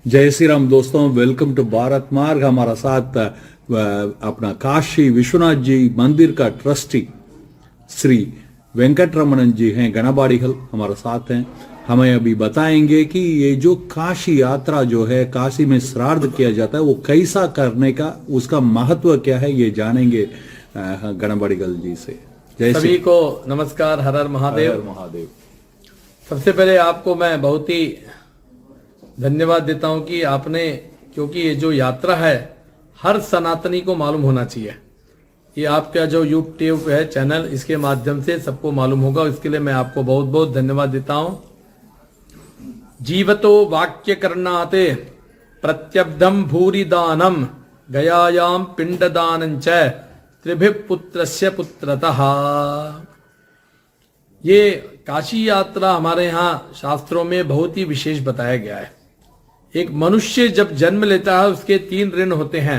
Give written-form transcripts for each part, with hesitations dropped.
जय श्री राम दोस्तों, welcome to Bharat मार्ग। हमारा साथ अपना काशी विश्वनाथ जी मंदिर का ट्रस्टी श्री वेंकटरमणन जी हैं, गणाबाड़ीहल हमारा साथ हैं। हमें अभी बताएंगे कि ये जो काशी यात्रा जो है, काशी में श्राद्ध किया जाता है, वो कैसा करने का, उसका महत्व क्या है, ये जानेंगे गणाबाड़ीहल जी से। जय सभी को नमस्कार, हर हर महादेव। हर महादेव। सबसे पहले आपको मैं बहुत ही धन्यवाद देता हूं कि आपने, क्योंकि ये जो यात्रा है हर सनातनी को मालूम होना चाहिए। ये आपका जो यूट्यूब है चैनल, इसके माध्यम से सबको मालूम होगा। इसके लिए मैं आपको बहुत बहुत धन्यवाद देता हूं। जीवतो वाक्य करणाते प्रत्यब्धम भूरि दानम गयायाम पिंडदानं च त्रिभिः पुत्रस्य पुत्रतः। ये काशी यात्रा हमारे यहाँ शास्त्रों में बहुत ही विशेष बताया गया है। एक मनुष्य जब जन्म लेता है उसके 3 ऋण होते हैं,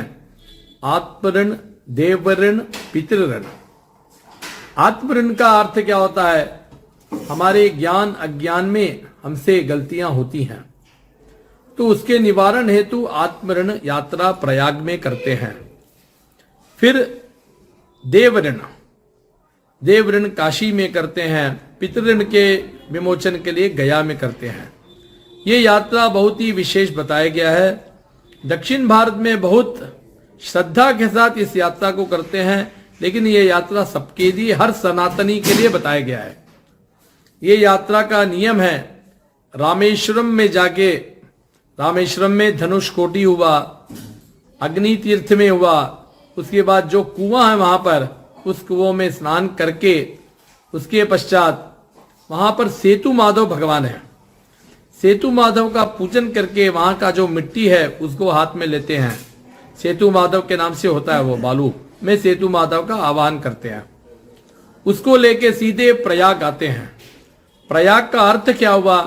आत्म ऋण, देव ऋण, पितृ ऋण। आत्म ऋण का अर्थ क्या होता है? हमारे ज्ञान अज्ञान में हमसे गलतियां होती हैं, तो उसके निवारण हेतु आत्म ऋण यात्रा प्रयाग में करते हैं। फिर देव ऋण, देव ऋण काशी में करते हैं। पितृ ऋण के विमोचन के लिए गया में करते हैं। ये यात्रा बहुत ही विशेष बताया गया है। दक्षिण भारत में बहुत श्रद्धा के साथ इस यात्रा को करते हैं, लेकिन ये यात्रा सबके लिए, हर सनातनी के लिए बताया गया है। ये यात्रा का नियम है, रामेश्वरम में जाके, रामेश्वरम में धनुष कोटि हुआ, अग्नि तीर्थ में हुआ, उसके बाद जो कुआं है वहां पर, उस कुओं में स्नान करके उसके पश्चात वहां पर सेतु माधव भगवान है, सेतु माधव का पूजन करके वहां का जो मिट्टी है उसको हाथ में लेते हैं। सेतु माधव के नाम से होता है वो, बालू में सेतु माधव का आवाहन करते हैं। उसको लेके सीधे प्रयाग आते हैं। प्रयाग का अर्थ क्या हुआ?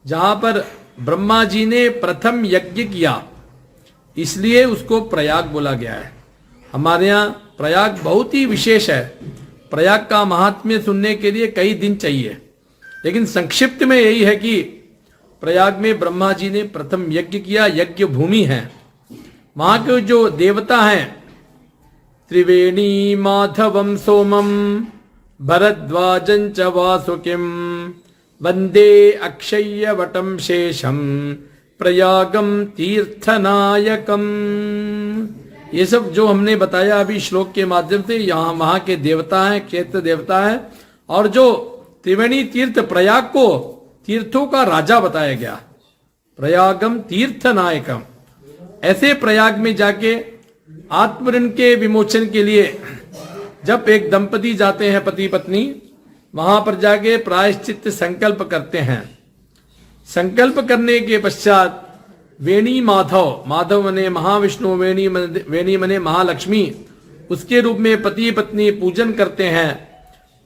जहां पर ब्रह्मा जी ने प्रथम यज्ञ किया, इसलिए उसको प्रयाग बोला गया है। हमारे यहाँ प्रयाग बहुत ही विशेष है। प्रयाग का महात्म्य सुनने के लिए कई दिन चाहिए, लेकिन संक्षिप्त में यही है कि प्रयाग में ब्रह्मा जी ने प्रथम यज्ञ किया, यज्ञ भूमि है। वहां के जो देवता हैं, त्रिवेणी माधवम सोमम भरद्वाजं च वासुकिम वंदे अक्षय वटम शेषम प्रयागम तीर्थनायकम। ये सब जो हमने बताया अभी श्लोक के माध्यम से, यहाँ वहां के देवता हैं, क्षेत्र देवता है। और जो त्रिवेणी तीर्थ, प्रयाग को तीर्थों का राजा बताया गया, प्रयागम तीर्थ नायकम। ऐसे प्रयाग में जाके आत्मऋण के विमोचन के लिए जब एक दंपति जाते हैं, पति पत्नी, वहां पर जाके प्रायश्चित्त संकल्प करते हैं। संकल्प करने के पश्चात वेणी माधव, माधव मने महाविष्णु, वेणी मने महालक्ष्मी, उसके रूप में पति पत्नी पूजन करते हैं।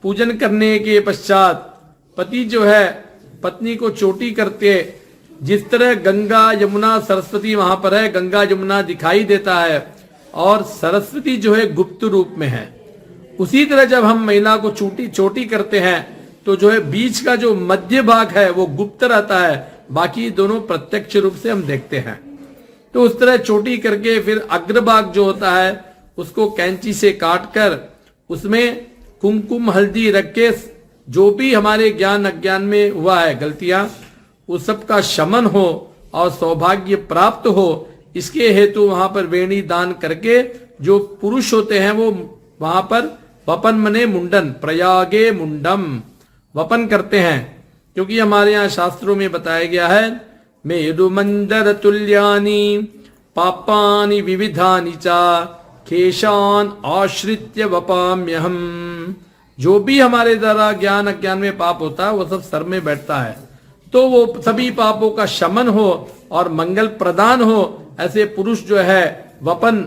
पूजन करने के पश्चात पति जो है पत्नी को चोटी करते, जिस तरह गंगा यमुना सरस्वती वहां पर है, गंगा यमुना दिखाई देता है और सरस्वती जो है गुप्त रूप में है, उसी तरह जब हम महिला को चोटी करते हैं तो जो है बीच का जो मध्य भाग है वो गुप्त रहता है, बाकी दोनों प्रत्यक्ष रूप से हम देखते हैं। तो उस तरह चोटी करके फिर अग्रभाग जो होता है उसको कैंची से काट कर उसमें कुमकुम हल्दी रख के, जो भी हमारे ज्ञान अज्ञान में हुआ है गलतियां, उस सब का शमन हो और सौभाग्य प्राप्त हो, इसके हेतु वहां पर वेणी दान करके जो पुरुष होते हैं वो वहां पर वपन मने मुंडन, प्रयागे मुंडम, वपन करते हैं। क्योंकि हमारे यहाँ शास्त्रों में बताया गया है, मेरुमंदर तुल्यानि पापानि विविधानि चा केशान आश्रित्य वपाम्यहम। जो भी हमारे द्वारा ज्ञान अज्ञान में पाप होता है वो सब सर में बैठता है, तो वो सभी पापों का शमन हो और मंगल प्रदान हो, ऐसे पुरुष जो है वपन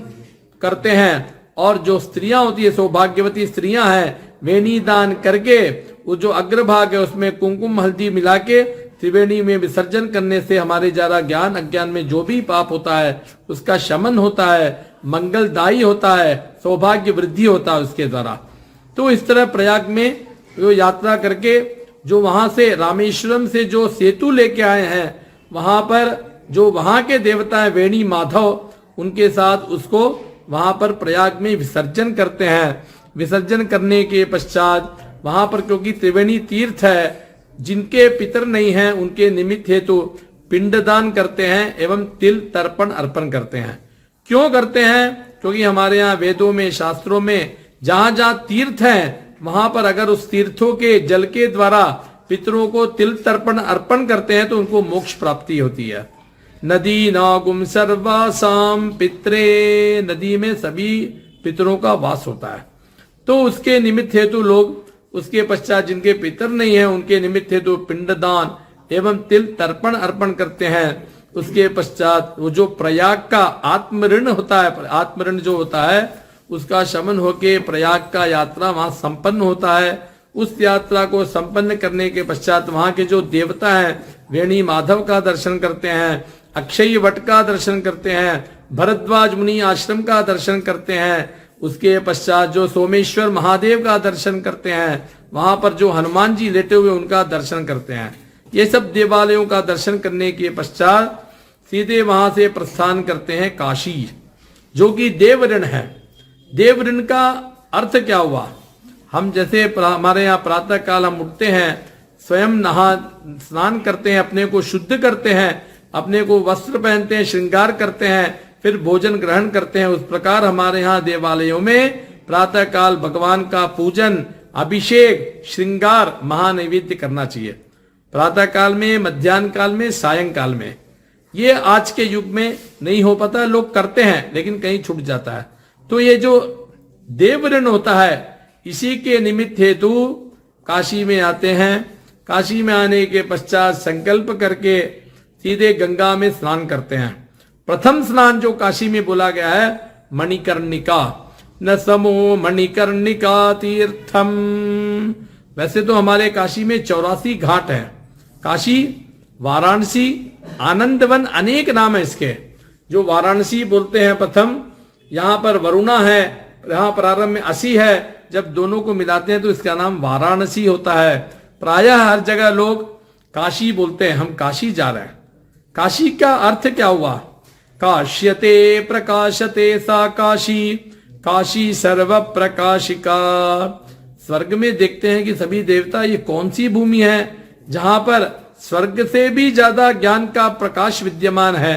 करते हैं। और जो स्त्रियां होती है, सौभाग्यवती स्त्रियां हैं, वेणी दान करके वो जो अग्रभाग है उसमें कुमकुम हल्दी मिला के त्रिवेणी में विसर्जन करने से हमारे जरा ज्ञान अज्ञान में जो भी पाप होता है उसका शमन होता है, मंगलदायी होता है, सौभाग्य वृद्धि होता है उसके द्वारा। तो इस तरह प्रयाग में जो यात्रा करके जो वहां से रामेश्वरम से जो सेतु लेके आए हैं, वहां पर जो वहां के देवता है वेणी माधव, उनके साथ उसको वहां पर प्रयाग में विसर्जन करते हैं। विसर्जन करने के पश्चात वहां पर, क्योंकि त्रिवेणी तीर्थ है, जिनके पितर नहीं हैं उनके निमित्त हेतु पिंडदान करते हैं एवं तिल तर्पण अर्पण करते हैं। क्यों करते हैं? क्योंकि हमारे यहाँ वेदों में, शास्त्रों में जहां जहां तीर्थ हैं वहां पर अगर उस तीर्थों के जल के द्वारा पितरों को तिल तर्पण अर्पण करते हैं तो उनको मोक्ष प्राप्ति होती है। नदी नागुम सर्वासाम पित्रे, नदी में सभी पितरों का वास होता है। तो उसके निमित्त हेतु लोग, उसके पश्चात जिनके पितर नहीं है उनके निमित्त हेतु पिंडदान एवं तिल तर्पण अर्पण करते हैं। उसके पश्चात वो जो प्रयाग का आत्मऋण होता है, आत्मऋण जो होता है उसका शमन होके प्रयाग का यात्रा वहां संपन्न होता है। उस यात्रा को संपन्न करने के पश्चात वहां के जो देवता हैं वेणी माधव का दर्शन करते हैं, अक्षय वट का दर्शन करते हैं, भरद्वाज मुनि आश्रम का दर्शन करते हैं। उसके पश्चात जो सोमेश्वर महादेव का दर्शन करते हैं, वहां पर जो हनुमान जी लेटे हुए उनका दर्शन करते हैं। ये सब देवालयों का दर्शन करने के पश्चात सीधे वहां से प्रस्थान करते हैं काशी, जो कि देवऋण है। देवऋण का अर्थ क्या हुआ? हम जैसे हमारे यहाँ प्रातः काल हम उठते हैं, स्वयं नहा स्नान करते हैं, अपने को शुद्ध करते हैं, अपने को वस्त्र पहनते हैं, श्रृंगार करते हैं, फिर भोजन ग्रहण करते हैं। उस प्रकार हमारे यहाँ देवालयों में प्रातः काल भगवान का पूजन, अभिषेक, श्रृंगार, महानैवेद्य करना चाहिए। प्रातः काल में, मध्याह्न काल में, सायंकाल में। ये आज के युग में नहीं हो पाता, लोग करते हैं लेकिन कहीं छूट जाता है। तो ये जो देवऋण होता है इसी के निमित्त हेतु काशी में आते हैं। काशी में आने के पश्चात संकल्प करके सीधे गंगा में स्नान करते हैं। प्रथम स्नान जो काशी में बोला गया है मणिकर्णिका, न समो मणिकर्णिका तीर्थम। वैसे तो हमारे काशी में 84 घाट हैं। काशी, वाराणसी, आनंदवन, अनेक नाम है इसके। जो वाराणसी बोलते हैं प्रथम, यहाँ पर वरुणा है, यहाँ प्रारंभ में असी है, जब दोनों को मिलाते हैं तो इसका नाम वाराणसी होता है। प्रायः हर जगह लोग काशी बोलते हैं, हम काशी जा रहे हैं। काशी का अर्थ क्या हुआ? काश्यते प्रकाशते सा काशी, काशी सर्व प्रकाशिका। स्वर्ग में देखते हैं कि सभी देवता, ये कौन सी भूमि है जहां पर स्वर्ग से भी ज्यादा ज्ञान का प्रकाश विद्यमान है।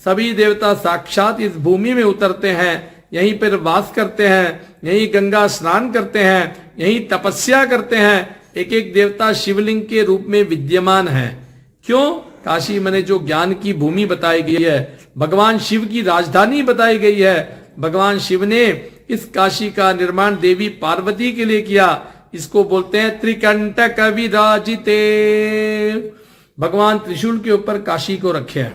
सभी देवता साक्षात इस भूमि में उतरते हैं, यहीं पर वास करते हैं, यहीं गंगा स्नान करते हैं, यहीं तपस्या करते हैं। एक एक देवता शिवलिंग के रूप में विद्यमान है। क्यों? काशी मने जो ज्ञान की भूमि बताई गई है, भगवान शिव की राजधानी बताई गई है। भगवान शिव ने इस काशी का निर्माण देवी पार्वती के लिए किया। इसको बोलते हैं त्रिकंटक विराजिते। भगवान त्रिशूल के ऊपर काशी को रखे हैं।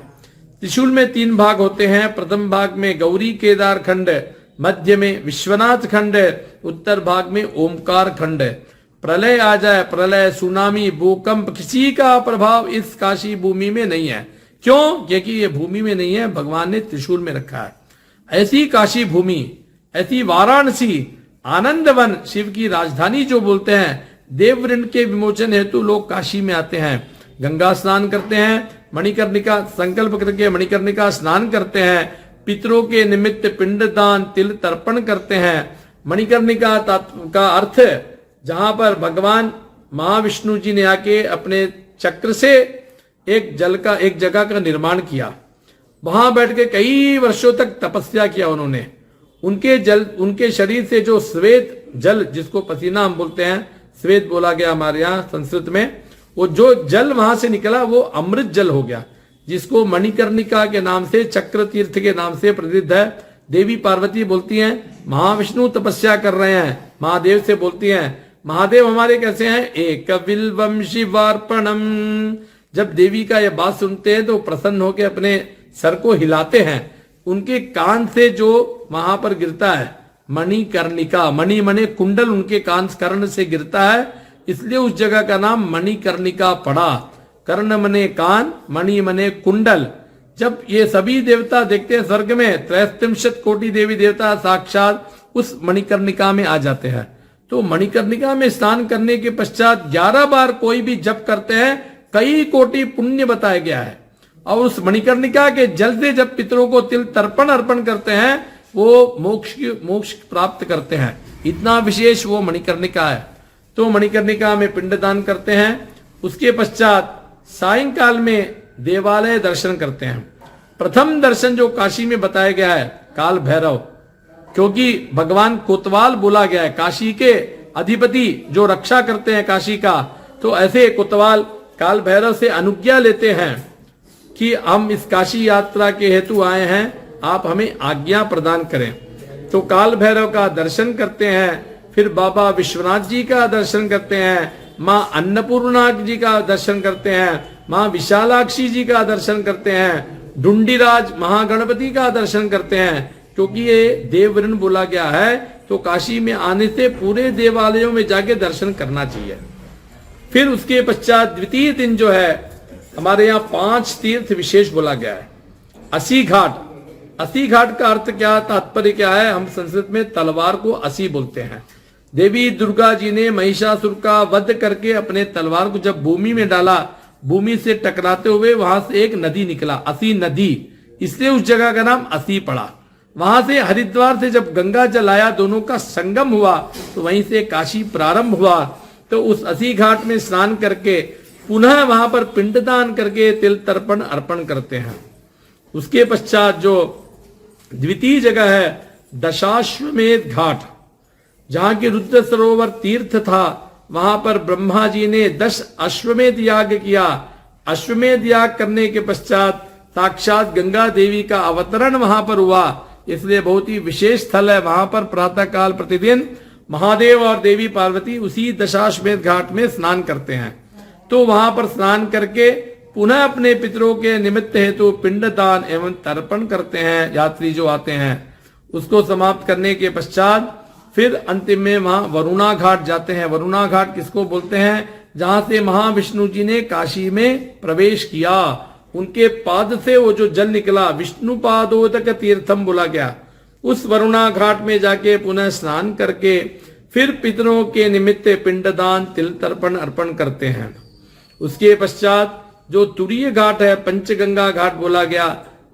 त्रिशूल में 3 भाग होते हैं। प्रथम भाग में गौरी केदार खंड, मध्य में विश्वनाथ खंड, उत्तर भाग में ओमकार खंड। प्रलय आ जाए, प्रलय, सुनामी, भूकंप, किसी का प्रभाव इस काशी भूमि में नहीं है। क्यों? क्योंकि ये भूमि में नहीं है, भगवान ने त्रिशूल में रखा है। ऐसी काशी भूमि, ऐसी वाराणसी, आनंदवन, शिव की राजधानी जो बोलते हैं, देवऋण के विमोचन हेतु लोग काशी में आते हैं। गंगा स्नान करते हैं, मणिकर्णिका संकल्प करके मणिकर्णिका स्नान करते हैं, पितरों के निमित्त पिंडदान, तिल तर्पण करते हैं। मणिकर्णिका का अर्थ, जहां पर भगवान महाविष्णु जी ने आके अपने चक्र से एक जगह का निर्माण किया। वहां बैठ के कई वर्षों तक तपस्या किया उन्होंने। उनके शरीर से जो श्वेत जल, जिसको पसीना हम बोलते हैं, श्वेत बोला गया हमारे यहाँ संस्कृत में, वो जो जल वहां से निकला वो अमृत जल हो गया, जिसको मणिकर्णिका के नाम से, चक्र तीर्थ के नाम से प्रसिद्ध है। देवी पार्वती बोलती हैं महाविष्णु तपस्या कर रहे हैं, महादेव से बोलती हैं महादेव हमारे कैसे हैं? एक विल्वम शिवार्पणम। जब देवी का यह बात सुनते हैं तो प्रसन्न होकर अपने सर को हिलाते हैं। उनके कान से जो वहां पर गिरता है मणिकर्णिका, मणि मने कुंडल, उनके कान कर्ण से गिरता है, इसलिए उस जगह का नाम मणिकर्णिका पड़ा। कर्ण मने कान, मणि मने कुंडल। जब ये सभी देवता देखते हैं स्वर्ग में, 63 कोटि देवी देवता साक्षात उस मणिकर्णिका में आ जाते हैं। तो मणिकर्णिका में स्नान करने के पश्चात 11 बार कोई भी जप करते हैं, कई कोटि पुण्य बताया गया है। और उस मणिकर्णिका के जल से जब पितरों को तिल तर्पण अर्पण करते हैं वो मोक्ष प्राप्त करते हैं। इतना विशेष वो मणिकर्णिका है। तो मणिकर्णिका में पिंडदान करते हैं। उसके पश्चात सायंकाल में देवालय दर्शन करते हैं। प्रथम दर्शन जो काशी में बताया गया है काल भैरव, क्योंकि भगवान कोतवाल बोला गया है, काशी के अधिपति जो रक्षा करते हैं काशी का, तो ऐसे कोतवाल काल भैरव से अनुज्ञा लेते हैं कि हम इस काशी यात्रा के हेतु आए हैं, आप हमें आज्ञा प्रदान करें। तो काल भैरव का दर्शन करते हैं, फिर बाबा विश्वनाथ जी का दर्शन करते हैं, माँ अन्नपूर्णा जी का दर्शन करते हैं, माँ विशालाक्षी जी का दर्शन करते हैं, ढूंढीराज महागणपति का दर्शन करते हैं। क्योंकि ये देवऋण बोला गया है, तो काशी में आने से पूरे देवालयों में जाके दर्शन करना चाहिए। फिर उसके पश्चात द्वितीय दिन जो है हमारे यहाँ 5 तीर्थ विशेष बोला गया है। असी घाट, असी घाट का अर्थ क्या, तात्पर्य क्या है, हम संस्कृत में तलवार को असी बोलते हैं। देवी दुर्गा जी ने महिषासुर का वध करके अपने तलवार को जब भूमि में डाला, भूमि से टकराते हुए वहां से एक नदी निकला, असी नदी, इसलिए उस जगह का नाम असी पड़ा। वहां से हरिद्वार से जब गंगा जल आया, दोनों का संगम हुआ, तो वहीं से काशी प्रारंभ हुआ। तो उस असी घाट में स्नान करके पुनः वहां पर पिंडदान करके तिल तर्पण अर्पण करते हैं। उसके पश्चात जो द्वितीय जगह है दशाश्वमेध घाट, जहां की रुद्र सरोवर तीर्थ था, वहां पर ब्रह्मा जी ने 10 अश्वमेध याग किया। अश्वमेध याग करने के पश्चात साक्षात गंगा देवी का अवतरण वहां पर हुआ, इसलिए बहुत ही विशेष स्थल है। वहां पर प्रातः काल प्रतिदिन महादेव और देवी पार्वती उसी दशाश्वमेध घाट में स्नान करते हैं। तो वहां पर स्नान करके पुनः अपने पितरों के निमित्त हेतु पिंडदान एवं तर्पण करते हैं। यात्री जो आते हैं उसको समाप्त करने के पश्चात फिर अंतिम में वहां वरुणा घाट जाते हैं। वरुणा घाट किसको बोलते हैं, जहां से महाविष्णु जी ने काशी में प्रवेश किया, उनके पाद से वो जो जल निकला, विष्णु पादोदक तीर्थम बोला गया। उस वरुणा घाट में जाके पुनः स्नान करके फिर पितरों के निमित्त पिंडदान तिल तर्पण अर्पण करते हैं। उसके पश्चात जो तुरीय घाट है, पंचगंगा घाट बोला गया,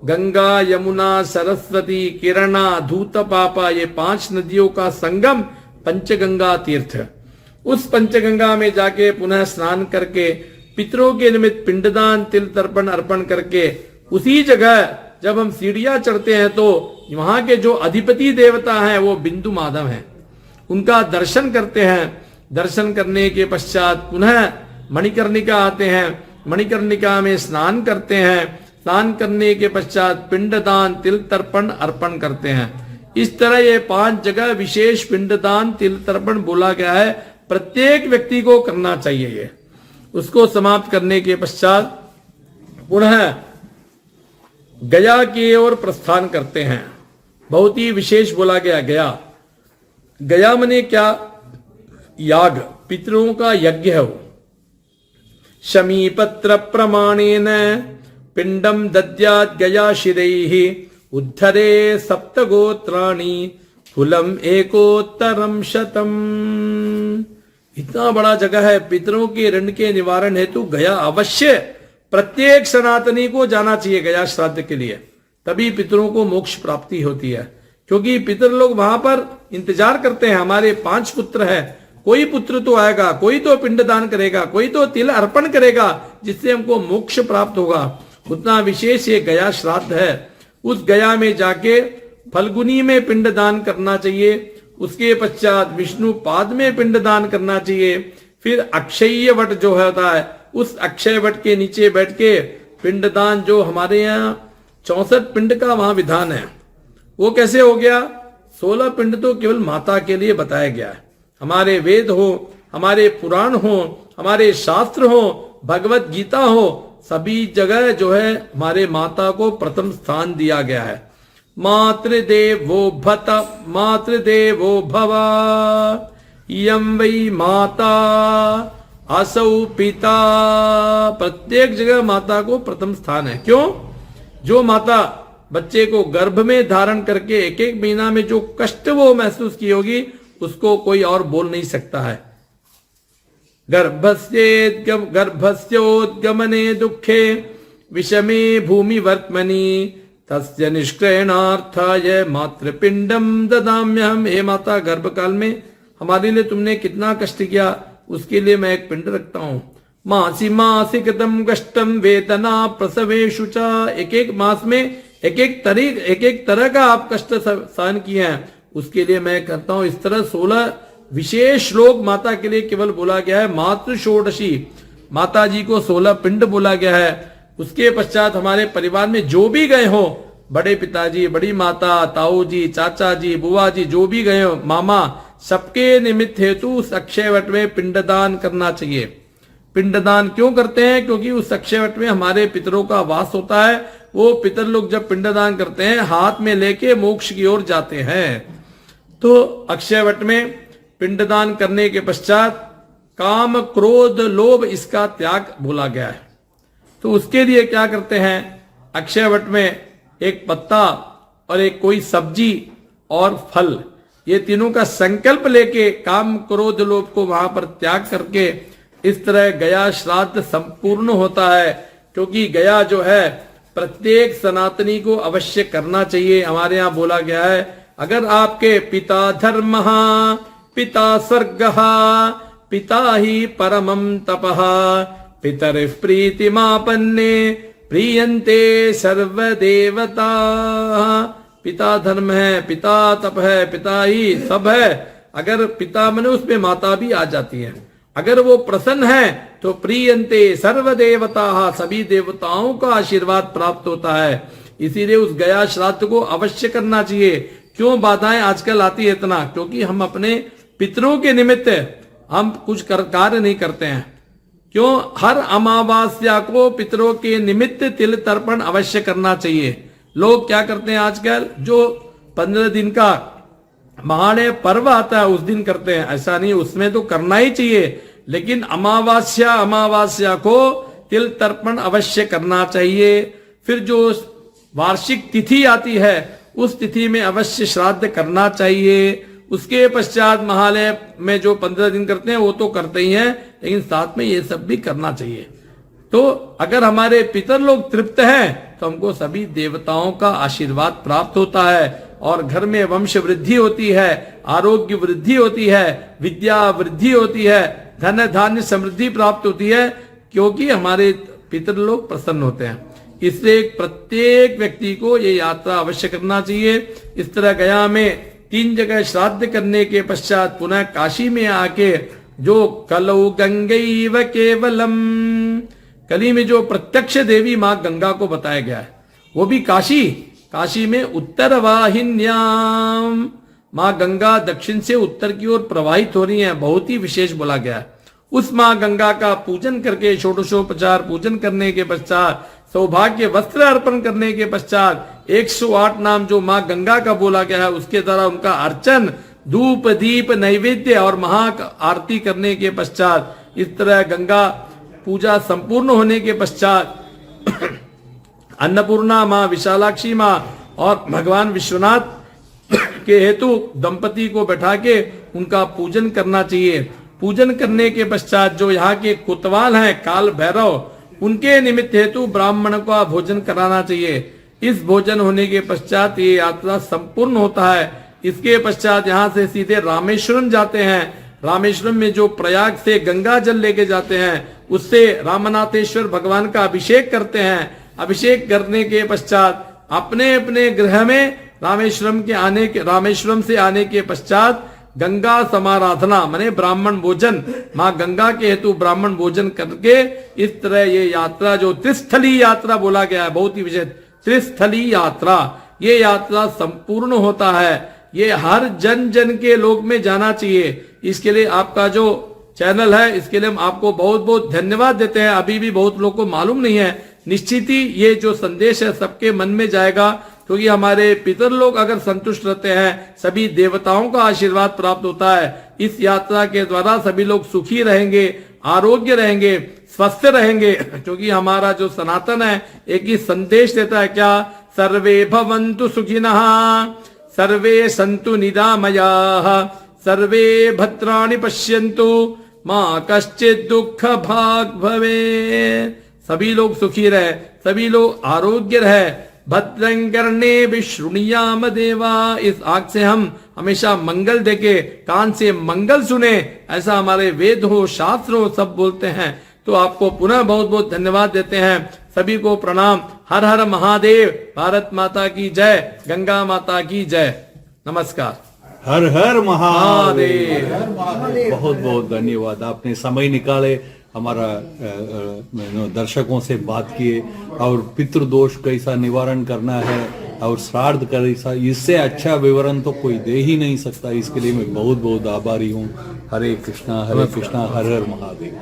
गंगा यमुना सरस्वती किरणा धूतपापा, ये 5 नदियों का संगम पंचगंगा तीर्थ। उस पंचगंगा में जाके पुनः स्नान करके पितरों के निमित्त पिंडदान तिल तर्पण अर्पण करके उसी जगह जब हम सीढ़ियां चढ़ते हैं तो वहां के जो अधिपति देवता हैं वो बिंदु माधव हैं, उनका दर्शन करते हैं। दर्शन करने के पश्चात पुनः मणिकर्णिका आते हैं, मणिकर्णिका में स्नान करते हैं। स्नान करने के पश्चात पिंडदान तिल तर्पण अर्पण करते हैं। इस तरह ये 5 जगह विशेष पिंडदान तिल तर्पण बोला गया है, प्रत्येक व्यक्ति को करना चाहिए ये। उसको समाप्त करने के पश्चात पुनः गया की ओर प्रस्थान करते हैं। बहुत ही विशेष बोला गया गया। गया मने क्या, याग, पितरों का यज्ञ है वो। शमीपत्र प्रमाणेन पिंडम दद्यात् गया शिरैः उद्धरे सप्तगोत्राणि फुलम एकोत्तरम शतम। इतना बड़ा जगह है, पितरों के ऋण के निवारण हेतु गया अवश्य प्रत्येक सनातनी को जाना चाहिए गया श्राद्ध के लिए, तभी पितरों को मोक्ष प्राप्ति होती है। क्योंकि पितर लोग वहां पर इंतजार करते हैं, हमारे 5 पुत्र हैं, कोई पुत्र तो आएगा, कोई तो पिंडदान करेगा, कोई तो तिल अर्पण करेगा, जिससे हमको मोक्ष प्राप्त होगा। उतना विशेष ये गया श्राद्ध है। उस गया में जाके फल्गुनी में पिंडदान करना चाहिए। उसके पश्चात विष्णु पाद में पिंडदान करना चाहिए। फिर अक्षय वट जो होता है, उस अक्षय वट के नीचे बैठ के पिंडदान, जो हमारे यहाँ 64 पिंड का वहां विधान है, वो कैसे हो गया। 16 पिंड तो केवल माता के लिए बताया गया है। हमारे वेद हो, हमारे पुराण हो, हमारे शास्त्र हो, भगवत गीता हो, सभी जगह जो है हमारे माता को प्रथम स्थान दिया गया है। मातृदेवो भत मातृदेवो भव इयं वै माता असौ पिता। प्रत्येक जगह माता को प्रथम स्थान है। क्यों? जो माता बच्चे को गर्भ में धारण करके 1-1 महीना में जो कष्ट वो महसूस की होगी, उसको कोई और बोल नहीं सकता है। गर्भस्योद्गमने दुखे विषमे भूमि वर्त्मनि तस्य निष्क्रयणार्थाय मातृपिंडम ददाम्यहम। हे माता, गर्भकाल में हमारे लिए तुमने कितना कष्ट किया, उसके लिए मैं एक पिंड रखता हूँ। मासी मासिकतम कष्टम वेदना प्रसवेशु च। एक एक मास में एक एक तरह का आप कष्ट सहन किए हैं, उसके लिए मैं करता हूँ। इस तरह 16 विशेष श्लोक माता के लिए केवल बोला गया है। मातृ षोडशी, माता जी को 16 पिंड बोला गया है। उसके पश्चात हमारे परिवार में जो भी गए हो, बड़े पिताजी, बड़ी माता, ताऊ जी, चाचा जी, बुआ जी, जो भी गए हो, मामा, सबके निमित्त हेतु उस अक्षयवट में पिंडदान करना चाहिए। पिंडदान क्यों करते हैं? क्योंकि उस अक्षयवट में हमारे पितरों का वास होता है। वो पितर लोग जब पिंडदान करते हैं, हाथ में लेके मोक्ष की ओर जाते हैं। तो अक्षयवट में पिंडदान करने के पश्चात काम, क्रोध, लोभ, इसका त्याग बोला गया है। तो उसके लिए क्या करते हैं? अक्षयवट में एक पत्ता और एक कोई सब्जी और फल, ये तीनों का संकल्प लेके काम, क्रोध, लोभ को वहां पर त्याग करके इस तरह गया श्राद्ध संपूर्ण होता है। क्योंकि गया जो है प्रत्येक सनातनी को अवश्य करना चाहिए। हमारे यहाँ बोला गया है, अगर आपके पिता धर्मः, पिता स्वर्गः, पिता ही परमं तपः, पितरिः प्रीतिमापन्ने प्रीयन्ते सर्वदेवता। पिता धर्म है, पिता तप है, पिता ही सब है। अगर पिता मने उसमें माता भी आ जाती है। अगर वो प्रसन्न है तो प्रीयन्ते सर्वदेवता, सभी देवताओं का आशीर्वाद प्राप्त होता है। इसीलिए उस गया श्राद्ध को अवश्य करना चाहिए। क्यों बाधाएं आजकल आती है इतना? क्योंकि हम अपने पितरों के निमित्त हम कुछ कार्य नहीं करते हैं। क्यों? हर अमावास्या को पितरों के निमित्त तिल तर्पण अवश्य करना चाहिए। लोग क्या करते हैं आजकल, जो 15 दिन का महालय पर्व आता है उस दिन करते हैं। ऐसा नहीं, उसमें तो करना ही चाहिए, लेकिन अमावास्या को तिल तर्पण अवश्य करना चाहिए। फिर जो वार्षिक तिथि आती है उस तिथि में अवश्य श्राद्ध करना चाहिए। उसके पश्चात महालय में जो 15 दिन करते हैं वो तो करते ही हैं, लेकिन साथ में ये सब भी करना चाहिए। तो अगर हमारे पितर लोग तृप्त हैं तो हमको सभी देवताओं का आशीर्वाद प्राप्त होता है और घर में वंश वृद्धि होती है, आरोग्य वृद्धि होती है, विद्या वृद्धि होती है, धन धान्य समृद्धि प्राप्त होती है, क्योंकि हमारे पितर लोग प्रसन्न होते हैं। इसलिए प्रत्येक व्यक्ति को ये यात्रा अवश्य करना चाहिए। इस तरह गया में 3 जगह श्राद्ध करने के पश्चात पुनः काशी में आके जो कलौ गंगैव केवलम, कली में जो प्रत्यक्ष देवी मां गंगा को बताया गया है, वो भी काशी में उत्तर वाहिन्याम मां गंगा दक्षिण से उत्तर की ओर प्रवाहित हो रही है। बहुत ही विशेष बोला गया है। उस मां गंगा का पूजन करके, षोडशोपचार पूजन करने के पश्चात, सौभाग्य वस्त्र अर्पण करने के पश्चात 108 नाम जो मां गंगा का बोला गया है उसके द्वारा उनका अर्चन, धूप दीप नैवेद्य और महा आरती करने के पश्चात, इस तरह गंगा पूजा संपूर्ण होने के पश्चात अन्नपूर्णा मां, विशालाक्षी मां और भगवान विश्वनाथ के हेतु दंपति को बैठा के उनका पूजन करना चाहिए। पूजन करने के पश्चात जो यहाँ के कोतवाल हैं, काल भैरव, उनके निमित्त हेतु ब्राह्मण का भोजन कराना चाहिए। इस भोजन होने के पश्चात ये यात्रा संपूर्ण होता है। इसके पश्चात यहाँ से सीधे रामेश्वरम जाते हैं। रामेश्वरम में जो प्रयाग से गंगा जल लेके जाते हैं, उससे रामनाथेश्वर भगवान का अभिषेक करते हैं। अभिषेक करने के पश्चात अपने अपने गृह में रामेश्वरम से आने के पश्चात गंगा समाराधना माने ब्राह्मण भोजन, मां गंगा के हेतु ब्राह्मण भोजन करके इस तरह ये यात्रा जो त्रिस्थली यात्रा बोला गया है, बहुत ही विशेष त्रिस्थली यात्रा, ये यात्रा संपूर्ण होता है। ये हर जन जन के लोक में जाना चाहिए। इसके लिए आपका जो चैनल है, इसके लिए हम आपको बहुत बहुत धन्यवाद देते हैं। अभी भी बहुत लोगों को मालूम नहीं है। निश्चित ही ये जो संदेश है सबके मन में जाएगा, क्योंकि हमारे पितर लोग अगर संतुष्ट रहते हैं, सभी देवताओं का आशीर्वाद प्राप्त होता है। इस यात्रा के द्वारा सभी लोग सुखी रहेंगे, आरोग्य रहेंगे, स्वस्थ रहेंगे, क्योंकि हमारा जो सनातन है एक ही संदेश देता है, क्या? सर्वे भवन्तु सुखिनः, सर्वे सन्तु निरामयाः, सर्वे भद्राणि पश्यन्तु, मां कश्चित् दुःख भाग् भवेत्। सभी लोग सुखी रहे, सभी लोग आरोग्य रहे। भद्रं कर्णे विशृणुयाम देवा, इस आग से हम हमेशा मंगल देके, कान से मंगल सुने, ऐसा हमारे वेद हो, शास्त्र हो, सब बोलते हैं। तो आपको पुनः बहुत बहुत धन्यवाद देते हैं, सभी को प्रणाम। हर हर महादेव, भारत माता की जय, गंगा माता की जय, नमस्कार। हर हर महादेव। महादेव। बहुत बहुत धन्यवाद, आपने समय निकाले, हमारा दर्शकों से बात किए, और पितृदोष कैसा निवारण करना है और श्राद्ध कैसा, इससे अच्छा विवरण तो कोई दे ही नहीं सकता। इसके लिए मैं बहुत बहुत आभारी हूँ। हरे कृष्णा हर हर महादेव।